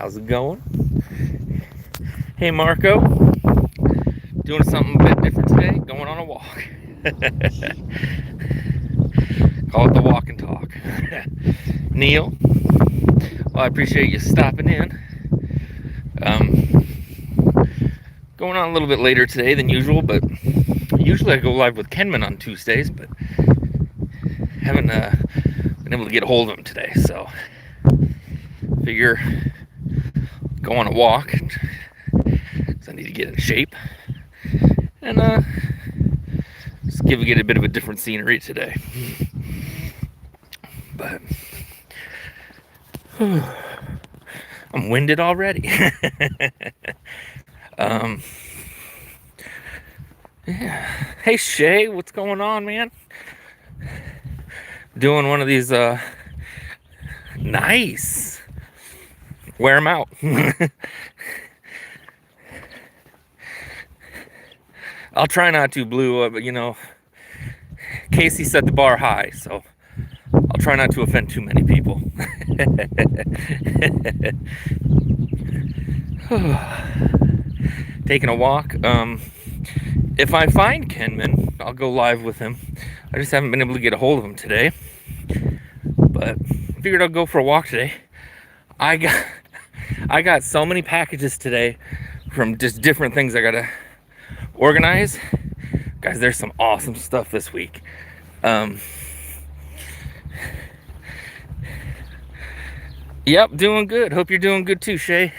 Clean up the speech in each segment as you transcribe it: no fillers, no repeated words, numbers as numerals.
How's it going? Hey, Marco. Doing something a bit different today. Going on a walk. Call it the walk and talk. Neil, well, I appreciate you stopping in. Going on a little bit later today than usual, but usually I go live with Kenman on Tuesdays, but haven't been able to get a hold of him today, so figure go on a walk because I need to get in shape and just get a bit of a different scenery today. But I'm winded already. Yeah. Hey Shay, what's going on, man? Doing one of these nice. Wear them out. I'll try not to, Blue, but you know, Casey set the bar high, so I'll try not to offend too many people. Taking a walk. If I find Kenman, I'll go live with him. I just haven't been able to get a hold of him today, but I figured I'll go for a walk today. I got so many packages today from just different things I gotta organize. Guys, there's some awesome stuff this week. Yep, doing good. Hope you're doing good too, Shay.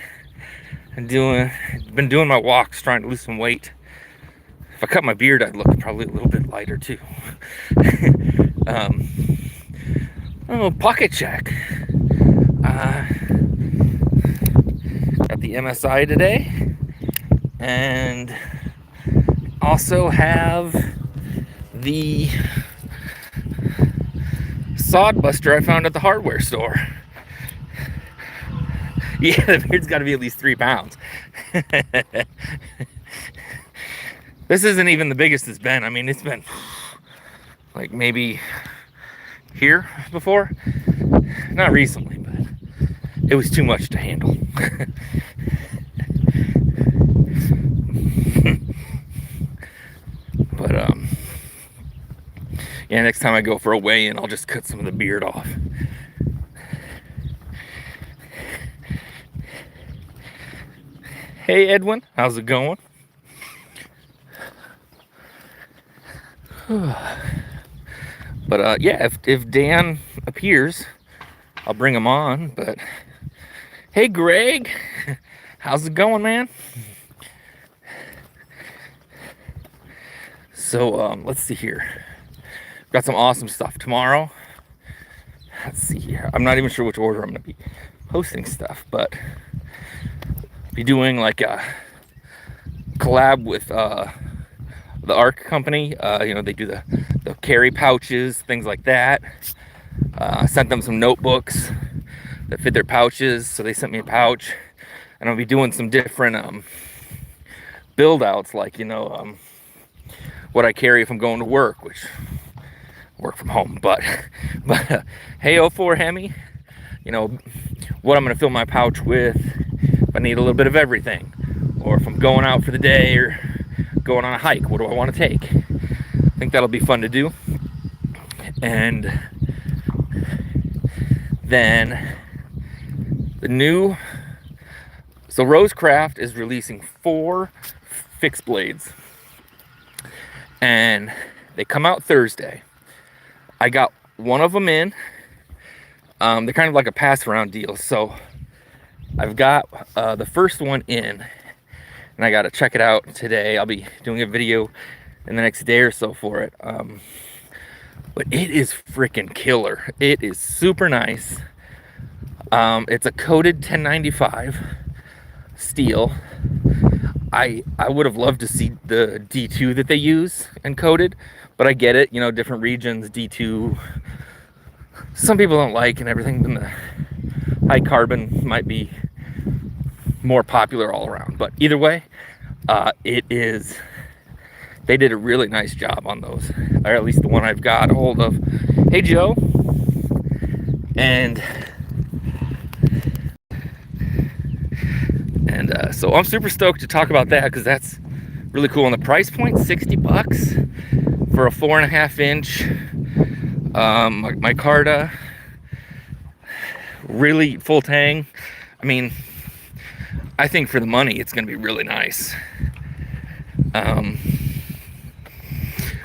Been doing my walks, trying to lose some weight. If I cut my beard, I'd look probably a little bit lighter too. Pocket check. Got the MSI today, and also have the sod buster I found at the hardware store. Yeah, the beard's got to be at least 3 pounds. This isn't even the biggest it's been. I mean, it's been like maybe here before. Not recently, but it was too much to handle. But yeah, next time I go for a weigh-in, I'll just cut some of the beard off. Hey Edwin, how's it going? But yeah, if Dan appears, I'll bring him on. But hey Greg, how's it going, man? So let's see here. Got some awesome stuff tomorrow. Let's see here. I'm not even sure which order I'm gonna be posting stuff, but be doing like a collab with the ARC company. You know, they do the carry pouches, things like that. I sent them some notebooks that fit their pouches, so they sent me a pouch, and I'll be doing some different build outs, like, you know, what I carry if I'm going to work, which I work from home, but hey 04 Hemi, you know, what I'm gonna fill my pouch with if I need a little bit of everything, or if I'm going out for the day or going on a hike, what do I want to take? I think that'll be fun to do. And then so Rosecraft is releasing 4 fixed blades, and they come out Thursday. I got one of them in. They're kind of like a pass around deal, so I've got the first one in, and I got to check it out today. I'll be doing a video in the next day or so for it. But it is freaking killer. It is super nice. It's a coated 1095 steel. I would have loved to see the D2 that they use and coated, but I get it, you know, different regions, D2, some people don't like and everything, then the high carbon might be more popular all around. But either way, they did a really nice job on those, or at least the one I've got a hold of. Hey Joe. And So I'm super stoked to talk about that because that's really cool. And the price point, $60 for a 4.5 inch micarta, really full tang. I mean, I think for the money, it's going to be really nice.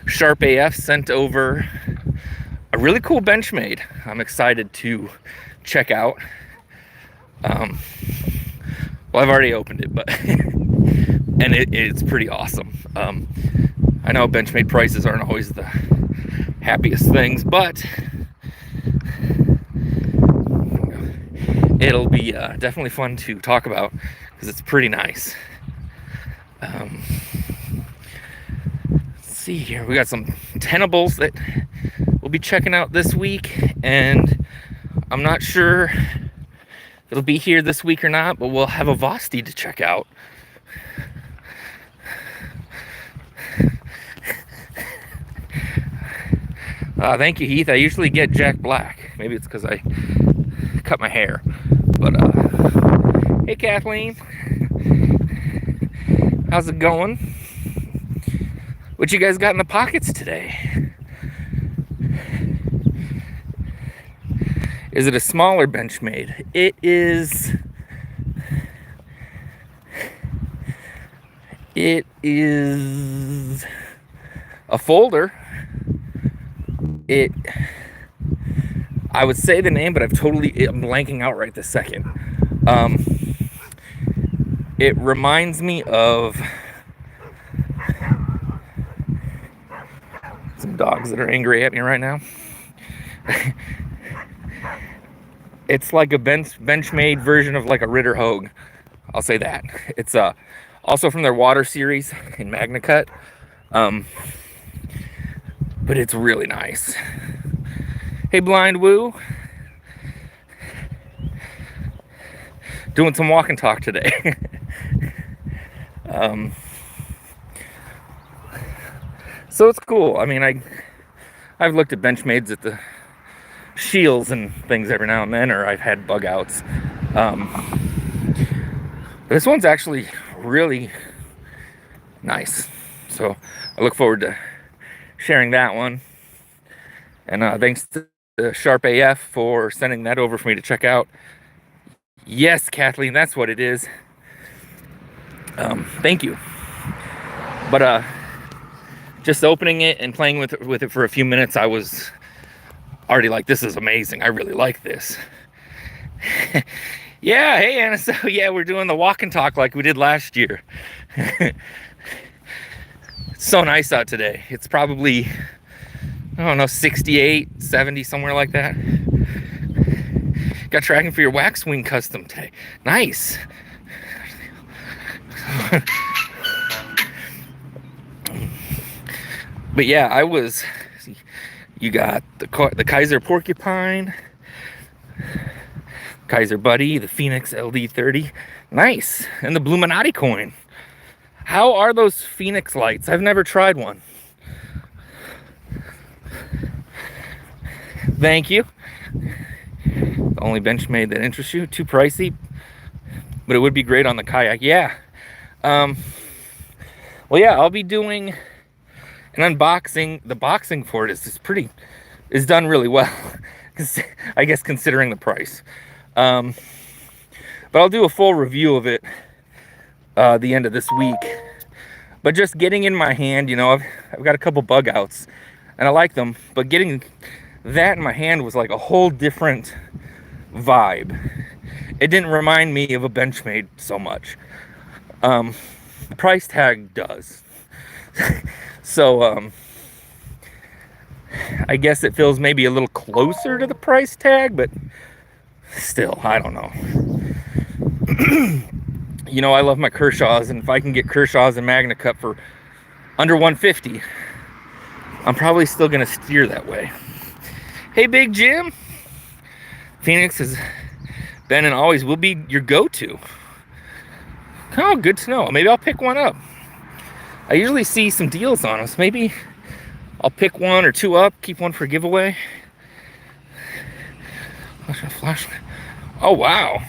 Sharp AF sent over a really cool Benchmade. I'm excited to check out. Well, I've already opened it, but and it's pretty awesome. I know Benchmade prices aren't always the happiest things, but it'll be definitely fun to talk about because it's pretty nice. Let's see here. We got some tenables that we'll be checking out this week, and I'm not sure if it'll be here this week or not, but we'll have a Vosti to check out. Thank you, Heath. I usually get Jack Black. Maybe it's because I cut my hair. But, hey, Kathleen. How's it going? What you guys got in the pockets today? Is it a smaller Benchmade? It is... It is a folder. I would say the name, but I'm blanking out right this second. It reminds me of some dogs that are angry at me right now. It's like a Benchmade version of like a Ritter Hogue. I'll say that. It's also from their water series in Magna Cut. But it's really nice. Hey, Blind Woo. Doing some walk and talk today. So it's cool. I mean, I've looked at Benchmades at the shields and things every now and then, or I've had bug outs. This one's actually really nice. So I look forward to sharing that one. And thanks to Sharp AF for sending that over for me to check out. Yes, Kathleen, that's what it is. Thank you. But just opening it and playing with it for a few minutes, I was already like, this is amazing. I really like this. Yeah, hey, Anna. So yeah, we're doing the walk and talk like we did last year. It's so nice out today. It's probably, I don't know, 68, 70, somewhere like that. Got tracking for your wax wing custom today. Nice. But yeah, you got the Kaiser Porcupine, Kaiser Buddy, the Phoenix LD30. Nice. And the Bluminati coin. How are those Phoenix lights? I've never tried one. Thank you. The only Benchmade that interests you. Too pricey, but it would be great on the kayak. Yeah. Well, yeah, I'll be doing an unboxing. The boxing for it is done really well. I guess considering the price. But I'll do a full review of it the end of this week. But just getting in my hand, you know, I've got a couple bug outs and I like them, but getting that in my hand was like a whole different vibe. It didn't remind me of a Benchmade so much. The price tag does. So I guess it feels maybe a little closer to the price tag, but still, I don't know. You know, I love my Kershaws, and if I can get Kershaws and Magna Cut for under 150, I'm probably still gonna steer that way. Hey, Big Jim. Phoenix has been and always will be your go-to. Oh, good to know. Maybe I'll pick one up. I usually see some deals on us. Maybe I'll pick one or two up, keep one for a giveaway. Flashlight. Oh, wow.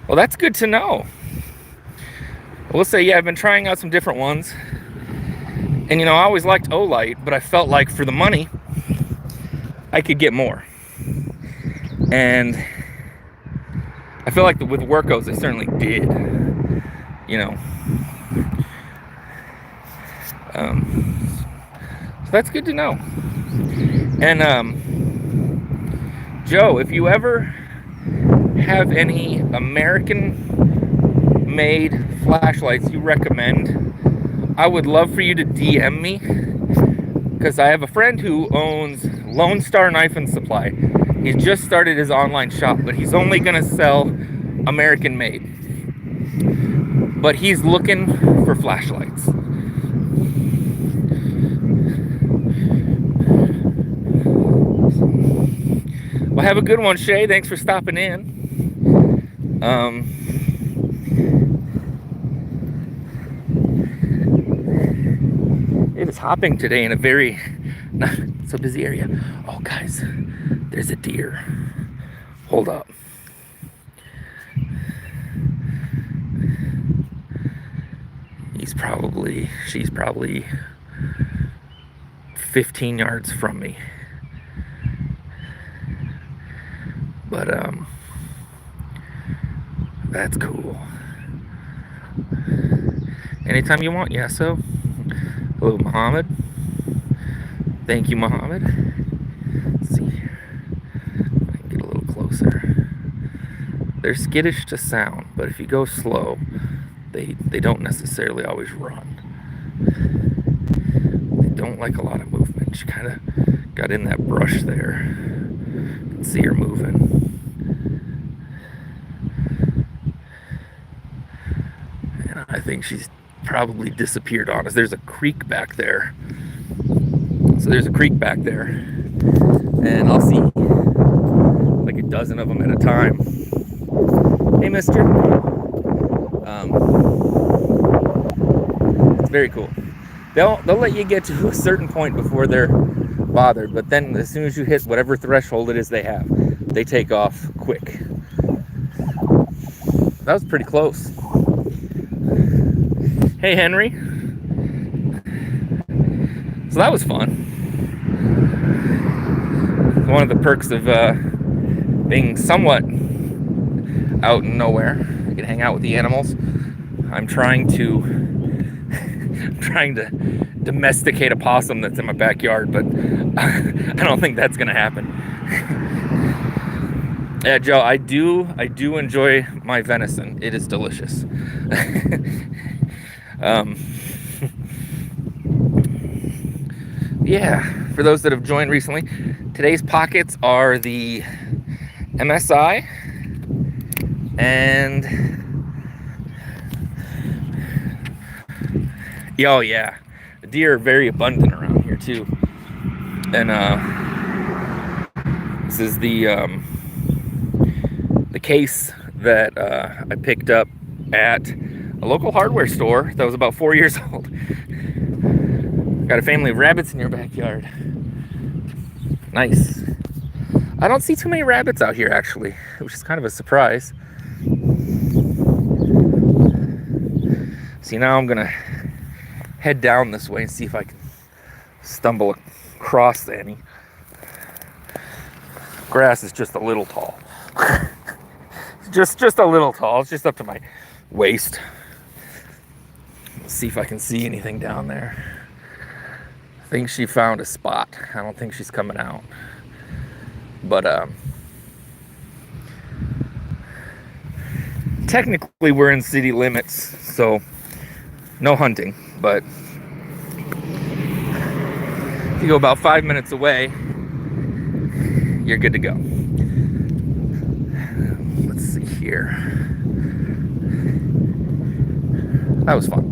Well, that's good to know. will say, yeah, I've been trying out some different ones. And, you know, I always liked Olight, but I felt like for the money, I could get more. And I feel like with Workos, they certainly did. You know. So that's good to know. And, Joe, if you ever have any American-made flashlights you recommend, I would love for you to DM me, because I have a friend who owns Lone Star Knife and Supply. He's just started his online shop, but he's only going to sell American-made. But he's looking for flashlights. Well, have a good one, Shay. Thanks for stopping in. It is hopping today in a very not so busy area. Oh, guys, there's a deer. Hold up. She's probably 15 yards from me. But, that's cool. Anytime you want, yeah, so. Hello, Muhammad. Thank you, Muhammad. Let's see here. I can get a little closer. They're skittish to sound, but if you go slow, they don't necessarily always run. They don't like a lot of movement. She kind of got in that brush there. You can see her moving. And I think she's probably disappeared on us. There's a creek back there. So there's a creek back there. And I'll see like a dozen of them at a time. Hey, mister. It's very cool. They'll let you get to a certain point before they're bothered, but then as soon as you hit whatever threshold it is they have, they take off quick. That was pretty close. Hey, Henry. So that was fun. One of the perks of being somewhat out in nowhere. You can hang out with the animals. I'm trying to domesticate a possum that's in my backyard, but I don't think that's gonna happen. Yeah, Joe, I do enjoy my venison. It is delicious. Yeah, for those that have joined recently, today's pockets are the MSI and oh yeah, the deer are very abundant around here too. And this is the case that I picked up at a local hardware store that was about 4 years old. Got a family of rabbits in your backyard. Nice. I don't see too many rabbits out here actually, which is kind of a surprise. See, now I'm gonna head down this way and see if I can stumble across any. Grass is just a little tall. just a little tall. It's just up to my waist. Let's see if I can see anything down there. I think she found a spot. I don't think she's coming out. But technically we're in city limits, so no hunting. But if you go about 5 minutes away, you're good to go. Let's see here. That was fun.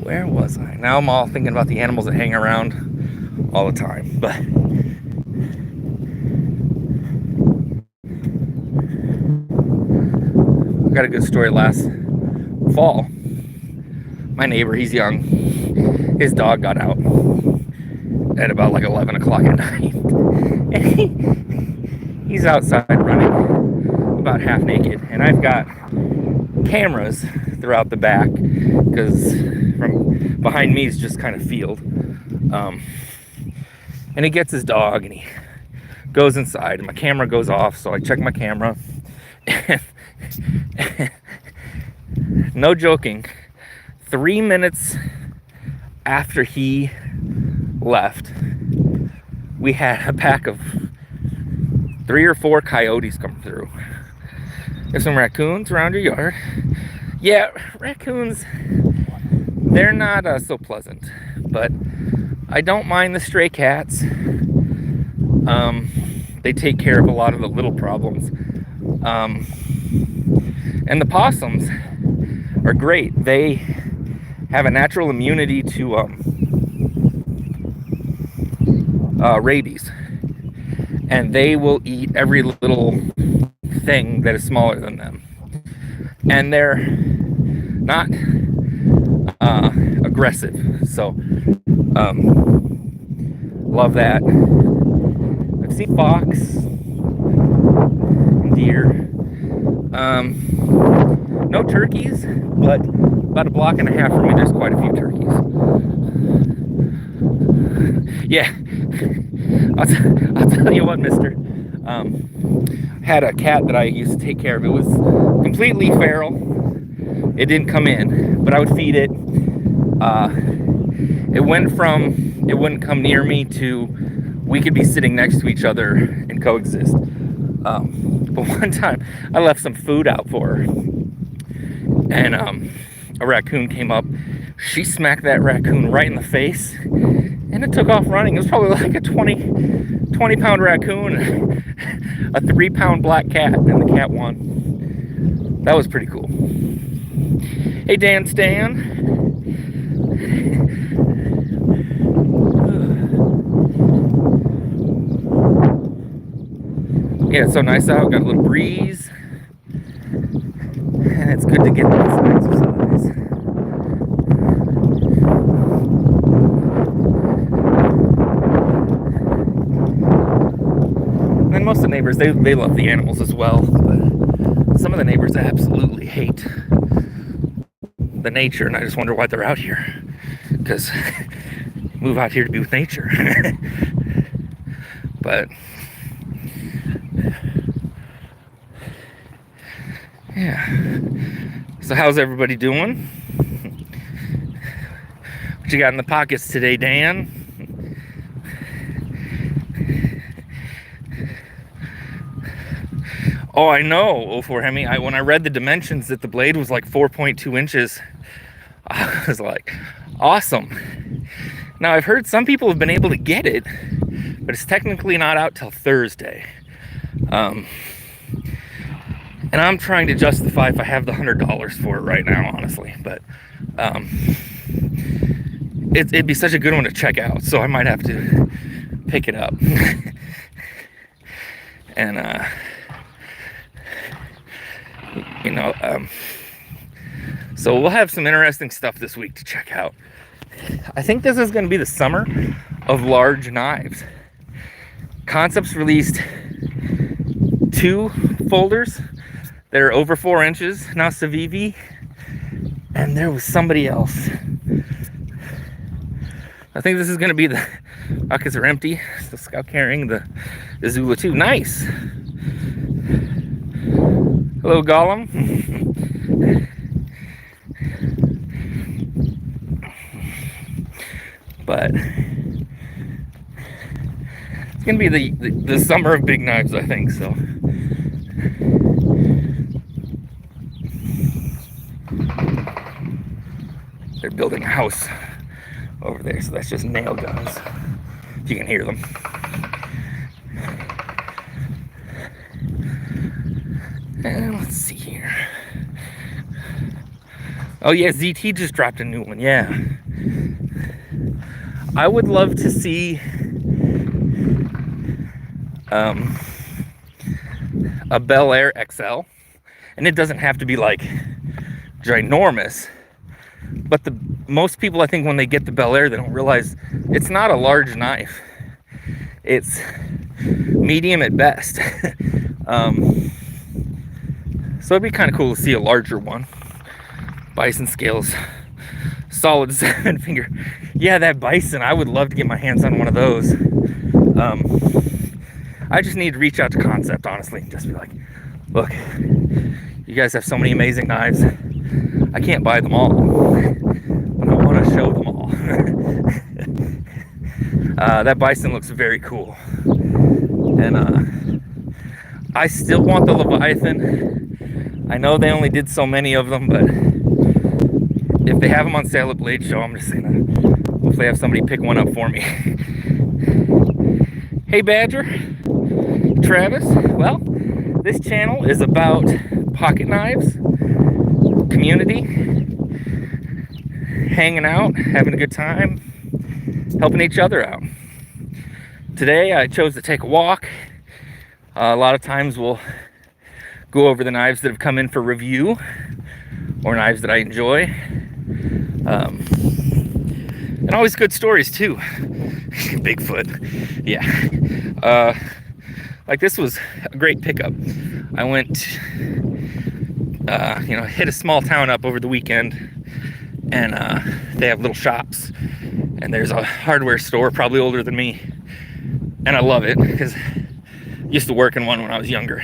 Where was I? Now I'm all thinking about the animals that hang around all the time. But I got a good story last fall. My neighbor, he's young. His dog got out at about like 11 o'clock at night. And he's outside running about half naked, and I've got cameras throughout the back because from behind me is just kind of field. And he gets his dog and he goes inside and my camera goes off, so I check my camera and no joking, 3 minutes after he left, we had a pack of 3 or 4 coyotes come through. There's some raccoons around your yard. Yeah, raccoons, they're not so pleasant, but I don't mind the stray cats. They take care of a lot of the little problems. And the possums are great. They have a natural immunity to rabies. And they will eat every little thing that is smaller than them. And they're not aggressive. So, love that. I've seen fox and deer. No turkeys, but about 1.5 blocks from me, there's quite a few turkeys. Yeah, I'll tell you what, mister. Had a cat that I used to take care of. It was completely feral. It didn't come in, but I would feed it. It went from it wouldn't come near me to we could be sitting next to each other and coexist. But one time I left some food out for her, and a raccoon came up. She smacked that raccoon right in the face, and it took off running. It was probably like a 20-pound raccoon, a 3-pound black cat, and the cat won. That was pretty cool. Hey, Dan Stan. Yeah, it's so nice out. Got a little breeze, and it's good to get some exercise. And most of the neighbors, they love the animals as well, but some of the neighbors absolutely hate the nature, and I just wonder why they're out here, because move out here to be with nature. But yeah, so how's everybody doing? What you got in the pockets today, Dan? Oh, I know, O4 Hemi. When I read the dimensions that the blade was like 4.2 inches, I was like, awesome. Now, I've heard some people have been able to get it, but it's technically not out till Thursday. And I'm trying to justify if I have the $100 for it right now, honestly. But it'd be such a good one to check out, so I might have to pick it up. And so we'll have some interesting stuff this week to check out. I think this is going to be the summer of large knives. Concepts released 2 folders that are over 4 inches. Now Civivi, and there was somebody else. I think this is going to be the buckets are empty. So Scout carrying the Zula 2. Nice. Hello, Gollum. But it's gonna be the summer of big knives, I think. So they're building a house over there, so that's just nail guns. If you can hear them. And let's see here. Oh yeah, ZT just dropped a new one. Yeah, I would love to see a Bel Air XL, and it doesn't have to be like ginormous, but most people, I think, when they get the Bel Air, they don't realize it's not a large knife. It's medium at best. So it'd be kind of cool to see a larger one. Bison scales, solid 7 finger. Yeah, that bison, I would love to get my hands on one of those. I just need to reach out to Concept, honestly. Just be like, look, you guys have so many amazing knives. I can't buy them all, but I want to show them all. That bison looks very cool. And I still want the Leviathan. I know they only did so many of them, but if they have them on sale at Blade Show, I'm just gonna hopefully have somebody pick one up for me. Hey Badger, Travis. Well, this channel is about pocket knives, community, hanging out, having a good time, helping each other out. Today I chose to take a walk. A lot of times we'll go over the knives that have come in for review or knives that I enjoy. And always good stories too. Bigfoot. Yeah. Like this was a great pickup. I went, hit a small town up over the weekend, and they have little shops. And there's a hardware store, probably older than me. And I love it because I used to work in one when I was younger.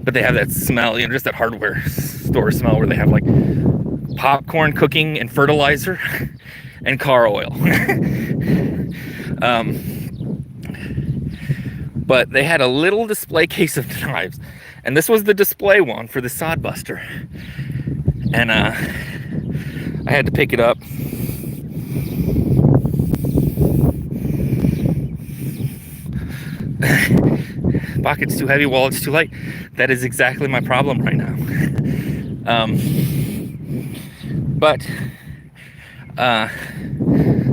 But they have that smell, just that hardware store smell where they have like popcorn cooking and fertilizer and car oil. But they had a little display case of knives, and this was the display one for the Sodbuster. And I had to pick it up. Pocket's too heavy, wallet's too light. That is exactly my problem right now.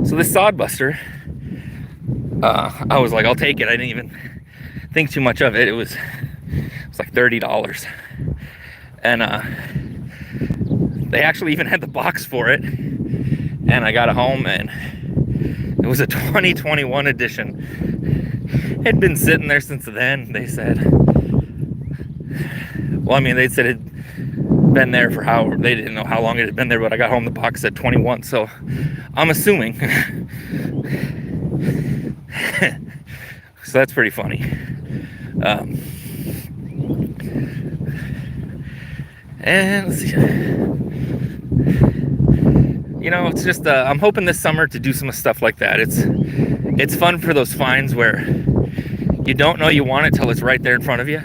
So this Sodbuster, I was like, I'll take it. I didn't even think too much of it. It was like $30. And they actually even had the box for it. And I got it home, and it was a 2021 edition. It had been sitting there since then, they said. Well, I mean, they said it had been there for they didn't know how long it had been there, but I got home, the box said 21, so I'm assuming. So that's pretty funny. And let's see. It's just I'm hoping this summer to do some stuff like that. It's fun for those finds where you don't know you want it till it's right there in front of you.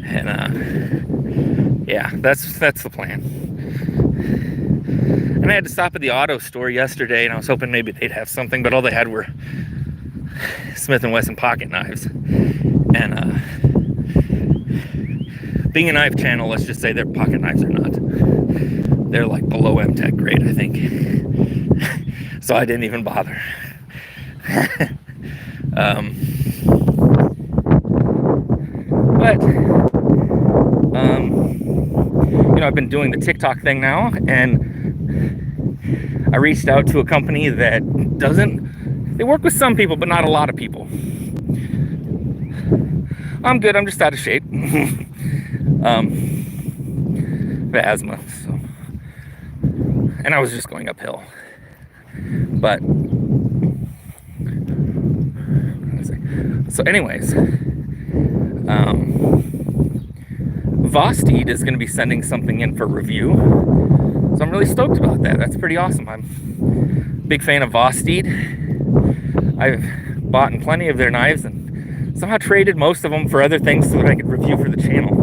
And yeah, that's the plan. And I had to stop at the auto store yesterday, and I was hoping maybe they'd have something, but all they had were Smith & Wesson pocket knives. And being a knife channel, let's just say their pocket knives are not. They're like below M-Tech grade, I think. So I didn't even bother. I've been doing the TikTok thing now, and I reached out to a company that they work with some people, but not a lot of people. I'm good, I'm just out of shape. The asthma, so. And I was just going uphill. But, so anyways, Vosteed is going to be sending something in for review, so I'm really stoked about that. That's pretty awesome. I'm a big fan of Vosteed. I've bought plenty of their knives and somehow traded most of them for other things so that I could review for the channel.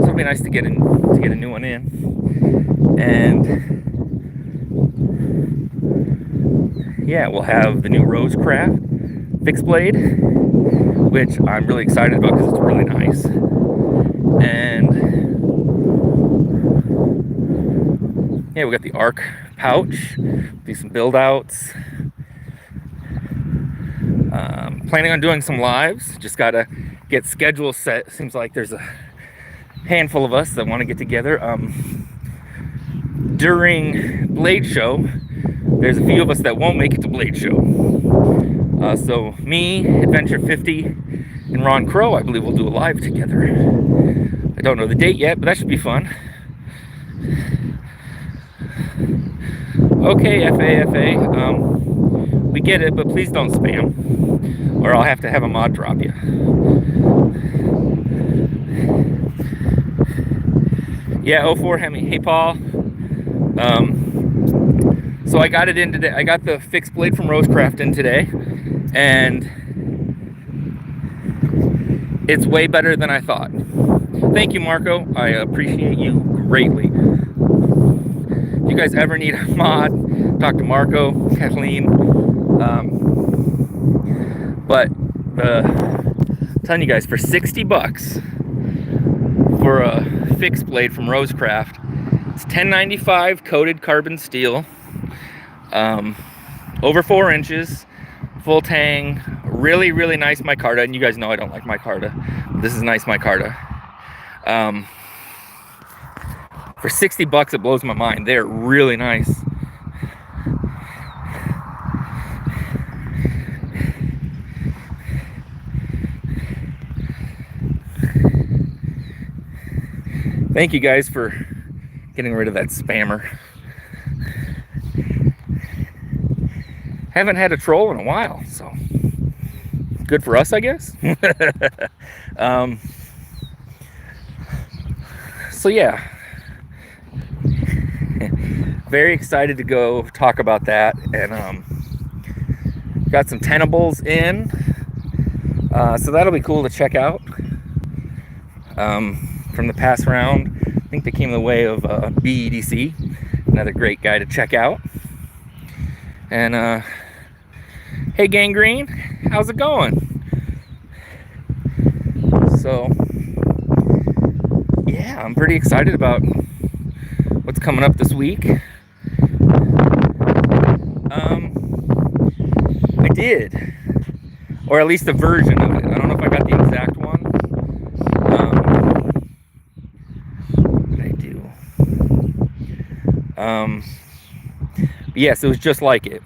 So it'll be nice to get a new one in. And yeah, we'll have the new Rosecraft fixed blade, which I'm really excited about because it's really nice. And yeah, we got the Arc pouch, do some build outs. Planning on doing some lives, just gotta get schedules set. Seems like there's a handful of us that want to get together. During Blade Show, there's a few of us that won't make it to Blade Show. So me, Adventure 50, and Ron Crow, I believe, will do a live together. I don't know the date yet, but that should be fun. Okay, FAFA, we get it, but please don't spam, or I'll have to have a mod drop you. Yeah, 04 Hemi. Hey, Paul. So I got it in today. I got the fixed blade from Rosecraft in today, and it's way better than I thought. Thank you, Marco. I appreciate you greatly. If you guys ever need a mod, talk to Marco, Kathleen. But I'm telling you guys, for 60 bucks for a fixed blade from Rosecraft, it's 1095 coated carbon steel, over 4 inches, full tang, really, really nice micarta. And you guys know I don't like micarta. This is nice micarta. For 60 bucks, it blows my mind. They're really nice. Thank you guys for getting rid of that spammer. Haven't had a troll in a while, so good for us, I guess. So yeah, very excited to go talk about that, and got some tenables in, so that'll be cool to check out. From the past round, I think they came the way of BEDC, another great guy to check out. And hey, Gangrene, how's it going? So yeah, I'm pretty excited about what's coming up this week. I did, or at least a version of it. I don't know if I got the exact one. What did I do? Yes, it was just like it.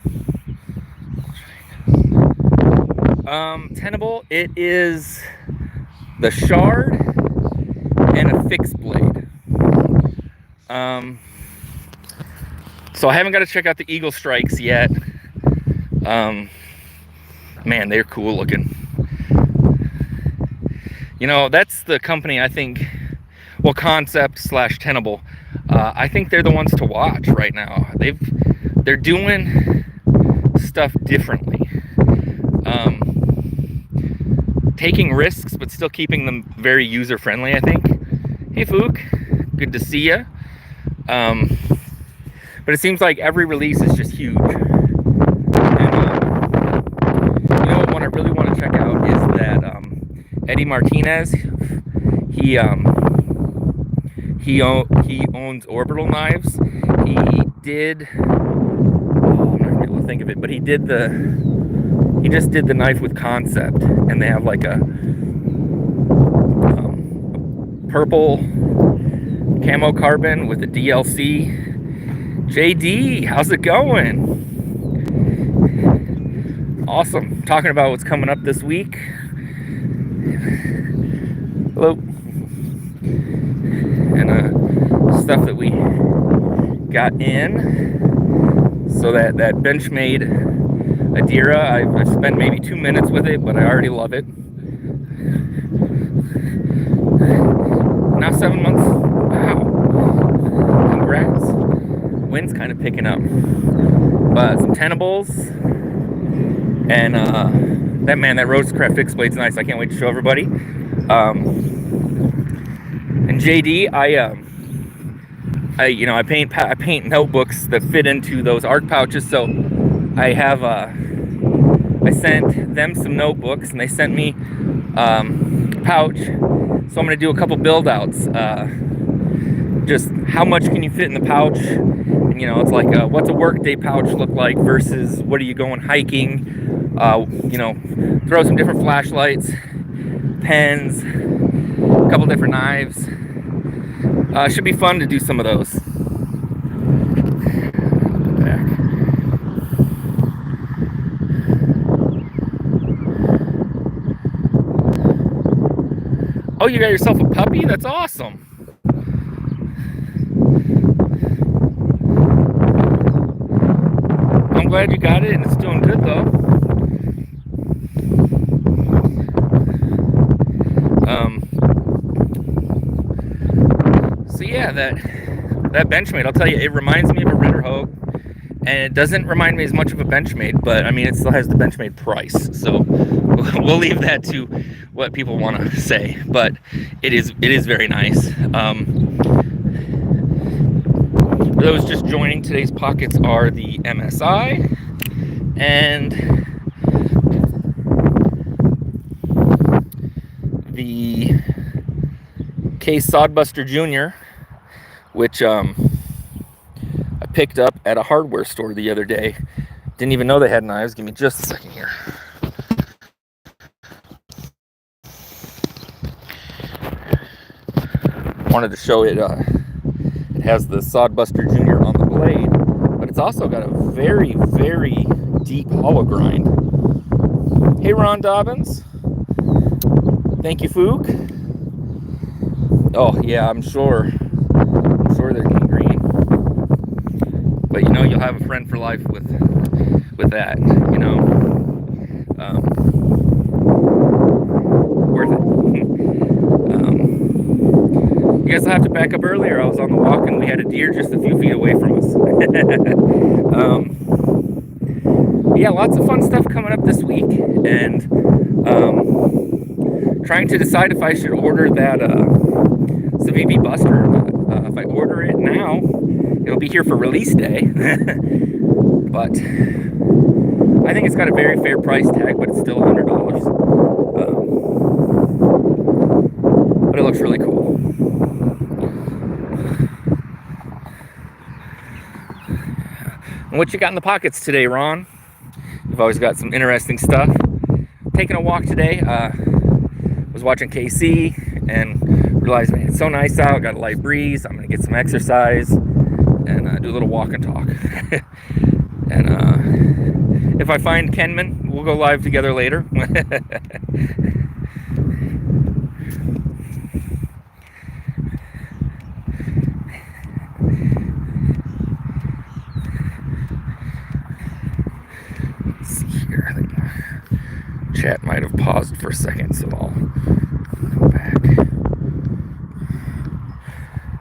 Tenable, it is the shard and a fixed blade. So I haven't got to check out the Eagle Strikes yet. Man, they're cool looking. You know, that's the company, I think, well, Concept / Tenable. I think they're the ones to watch right now. They're doing stuff differently. Taking risks, but still keeping them very user-friendly, I think. Hey, Fook. Good to see you. But it seems like every release is just huge. And, you know what one I really want to check out is that Eddie Martinez. He owns Orbital Knives. He did. I'm not gonna be able to think of it, but he just did the knife with Concept, and they have like a purple camo carbon with a DLC. JD, how's it going? Awesome. Talking about what's coming up this week. Hello. And stuff that we got in. So that Benchmade Adira, I've spent maybe 2 minutes with it, but I already love it. Now 7 months. Wow. Congrats. Wind's kind of picking up. But some tenables. And that Rosecraft fixed blade's nice. I can't wait to show everybody. And JD, I paint notebooks that fit into those ARC pouches. So I sent them some notebooks, and they sent me a pouch. So I'm going to do a couple build outs. Just how much can you fit in the pouch? And, you know, it's like what's a workday pouch look like versus what are you going hiking? You know, throw some different flashlights, pens, a couple different knives. Should be fun to do some of those. Oh, you got yourself a puppy? That's awesome. I'm glad you got it and it's doing good though. So yeah, that Benchmade, I'll tell you, it reminds me of a Ritter Hogue, and it doesn't remind me as much of a Benchmade, but I mean, it still has the Benchmade price. So we'll leave that to what people want to say, but it is very nice. For those just joining, today's pockets are the MSI and the Case Sodbuster Jr., which I picked up at a hardware store the other day. Didn't even know they had knives. Give me just a second here. Wanted to show it. It has the Sodbuster Jr. on the blade, but it's also got a very, very deep hollow grind. Hey, Ron Dobbins. Thank you, Fook. Oh yeah, I'm sure they're green. But you know, you'll have a friend for life with that. You know, worth it. You guys will have to back up earlier. I was on the walk and we had a deer just a few feet away from us. Yeah, lots of fun stuff coming up this week, and trying to decide if I should order that Civivi Buster or not. If I order it now, it'll be here for release day. But I think it's got a very fair price tag, but it's still $100. But it looks really cool. And what you got in the pockets today, Ron? You've always got some interesting stuff. Taking a walk today. Was watching KC and realized, man, it's so nice out. Got a light breeze. I'm gonna get some exercise and do a little walk and talk. And if I find Kenman, we'll go live together later. Let's see here. I think chat might have paused for a second, so I'll go back.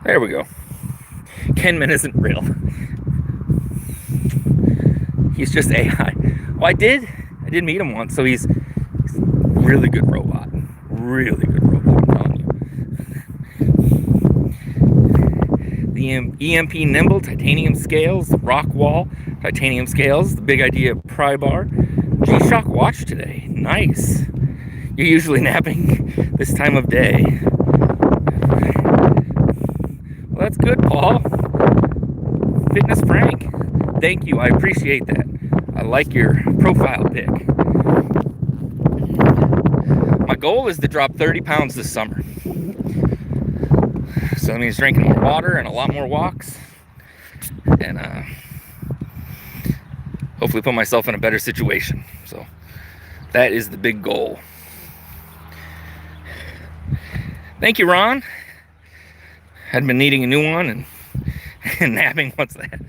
There we go. Kenman isn't real. He's just AI. Well, I did meet him once, so he's a really good robot. Really good robot, I'm telling you. The EMP Nimble, titanium scales, the rock wall, titanium scales, the Big Idea pry bar, G-Shock watch today. Nice. You're usually napping this time of day. Well, that's good, Paul. Fitness Frank. Thank you. I appreciate that. I like your profile pic. My goal is to drop 30 pounds this summer. So that means drinking more water and a lot more walks. And hopefully put myself in a better situation. So that is the big goal. Thank you, Ron. Had been needing a new one and napping. What's that?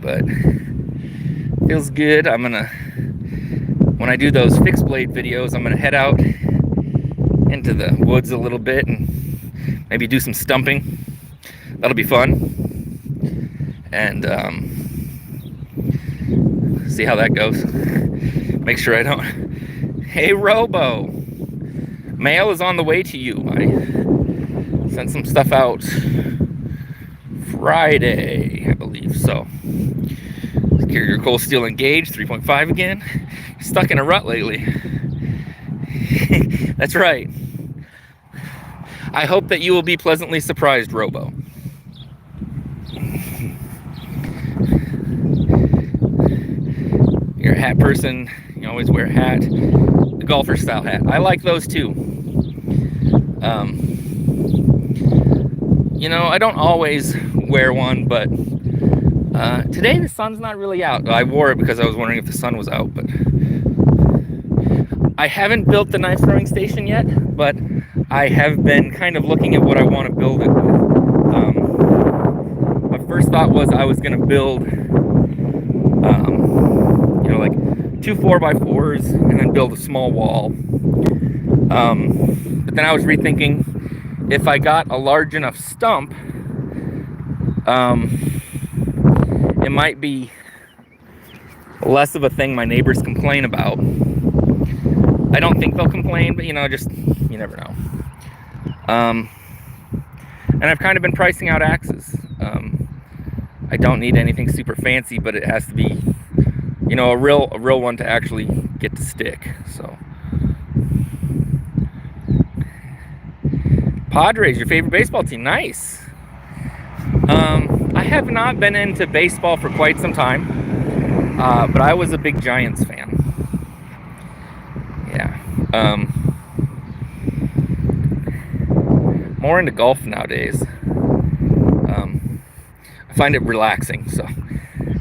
But feels good. I'm gonna, when I do those fixed blade videos, I'm gonna head out into the woods a little bit and maybe do some stumping. That'll be fun. And see how that goes. Make sure I don't. Hey, Robo. Mail is on the way to you. I sent some stuff out Friday, I believe. So, carrier coal steel engaged, 3.5 again. Stuck in a rut lately. That's right. I hope that you will be pleasantly surprised, Robo. You're a hat person. You always wear a hat. The golfer style hat. I like those too. you know, I don't always wear one, but today the sun's not really out. I wore it because I was wondering if the sun was out, but I haven't built the knife throwing station yet, but I have been kind of looking at what I want to build it with. My first thought was I was going to build, you know, like 2 4x4s and then build a small wall. But then I was rethinking, if I got a large enough stump, it might be less of a thing my neighbors complain about. I don't think they'll complain, but you know, just, you never know. And I've kind of been pricing out axes. I don't need anything super fancy, but it has to be, you know, a real one to actually get to stick. So, Padres, your favorite baseball team? Nice. I have not been into baseball for quite some time, but I was a big Giants fan. Yeah. More into golf nowadays. I find it relaxing, so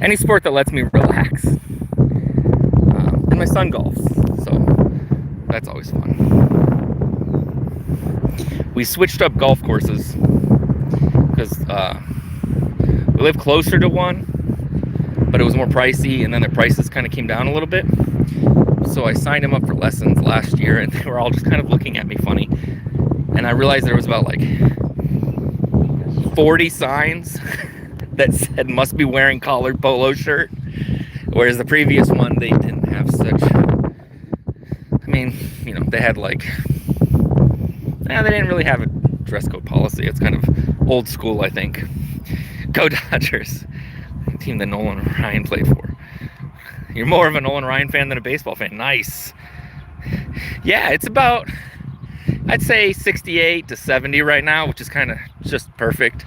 any sport that lets me relax. And my son golfs, so that's always fun. We switched up golf courses because we live closer to one, but it was more pricey, and then the prices kind of came down a little bit. So I signed him up for lessons last year, and they were all just kind of looking at me funny. And I realized there was about like 40 signs that said must be wearing collared polo shirt, whereas the previous one they didn't have such. I mean, you know, they had like, they didn't really have a dress code policy. It's kind of old school, I think. Go Dodgers, the team that Nolan Ryan played for. You're more of a Nolan Ryan fan than a baseball fan. Nice. Yeah, it's about, I'd say 68 to 70 right now, which is kind of just perfect.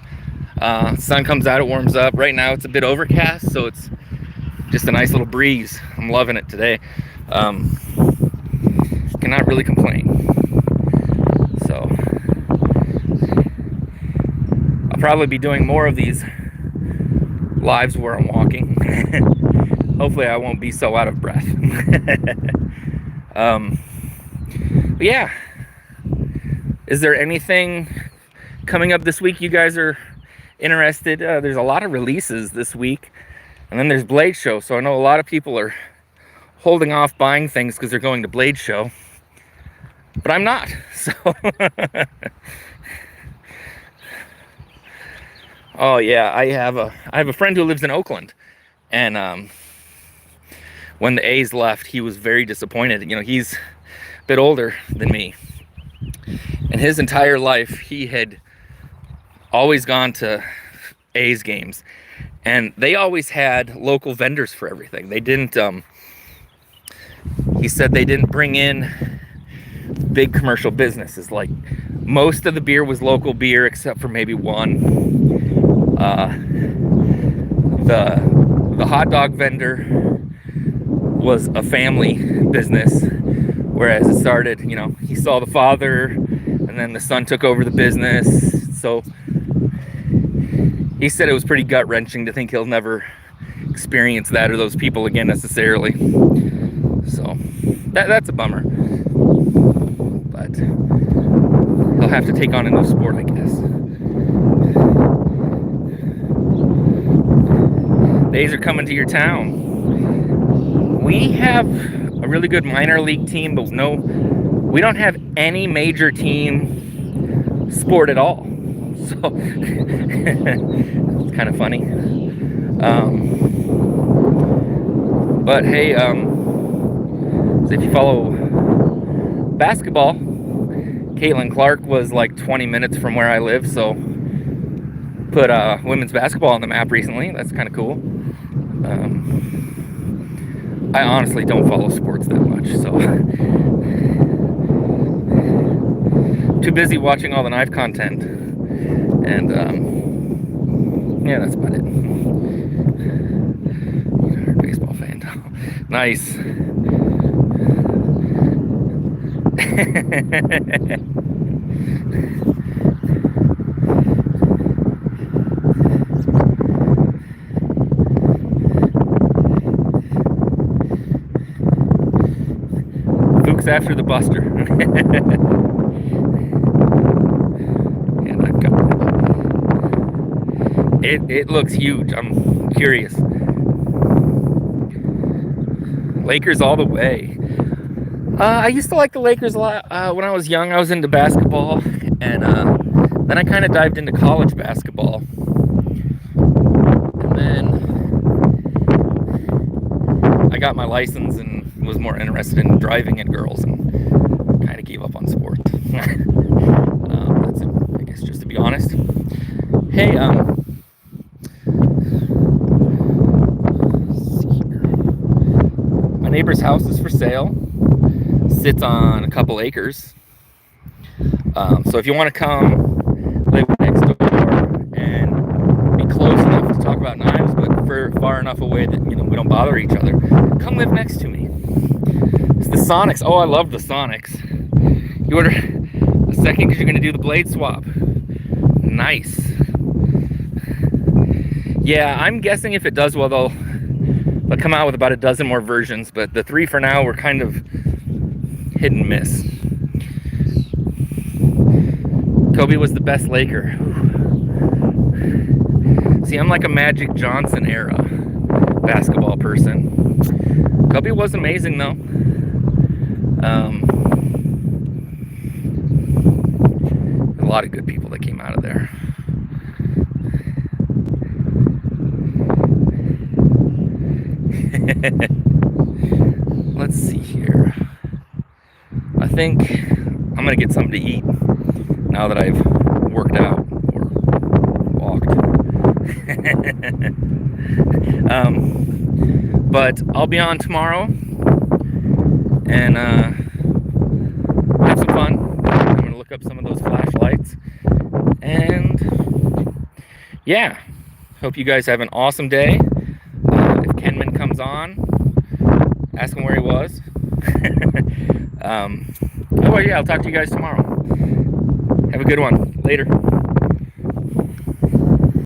Sun comes out, it warms up. Right now it's a bit overcast, so it's just a nice little breeze. I'm loving it today. Cannot really complain. So I'll probably be doing more of these lives where I'm walking. Hopefully I won't be so out of breath. But yeah, is there anything coming up this week you guys are interested? There's a lot of releases this week, and then there's Blade Show, so I know a lot of people are holding off buying things because they're going to Blade Show, but I'm not. So oh yeah, I have a friend who lives in Oakland, and when the A's left, he was very disappointed. You know, he's a bit older than me, and his entire life he had always gone to A's games, and they always had local vendors for everything. They didn't, he said they didn't bring in big commercial businesses. Like, most of the beer was local beer except for maybe one. The hot dog vendor was a family business, whereas it started, you know, he saw the father and then the son took over the business. So he said it was pretty gut-wrenching to think he'll never experience that or those people again necessarily. So that's a bummer, but he'll have to take on a new sport, I guess. Days are coming to your town. We have a really good minor league team, but no, we don't have any major team sport at all. So it's kind of funny. But hey, so if you follow basketball, Caitlin Clark was like 20 minutes from where I live, so put women's basketball on the map recently. That's kind of cool. I honestly don't follow sports that much, so too busy watching all the knife content, and yeah, that's about it. You're a baseball fan. Nice. after the Buster. And I've got it looks huge. I'm curious. Lakers all the way. I used to like the Lakers a lot when I was young. I was into basketball, and then I kind of dived into college basketball. And then I got my license and was more interested in driving and girls, and kind of gave up on sports. That's it, I guess, just to be honest. Hey, let's see here. My neighbor's house is for sale. Sits on a couple acres. So if you want to come live next door and be close enough to talk about knives, but far enough away that we don't bother each other, come live next to me. It's the Sonics. Oh, I love the Sonics. You order a second because you're going to do the blade swap. Nice. Yeah, I'm guessing if it does well, they'll come out with about a dozen more versions, but the 3 for now were kind of hit and miss. Kobe was the best Laker. See, I'm like a Magic Johnson era basketball person. Kobe was amazing though. A lot of good people that came out of there. Let's see here. I think I'm gonna get something to eat now that I've worked out or walked. But I'll be on tomorrow and have some fun. I'm gonna look up some of those flashlights, and yeah, hope you guys have an awesome day. If Kenman comes on, ask him where he was. Oh yeah, I'll talk to you guys tomorrow. Have a good one. Later.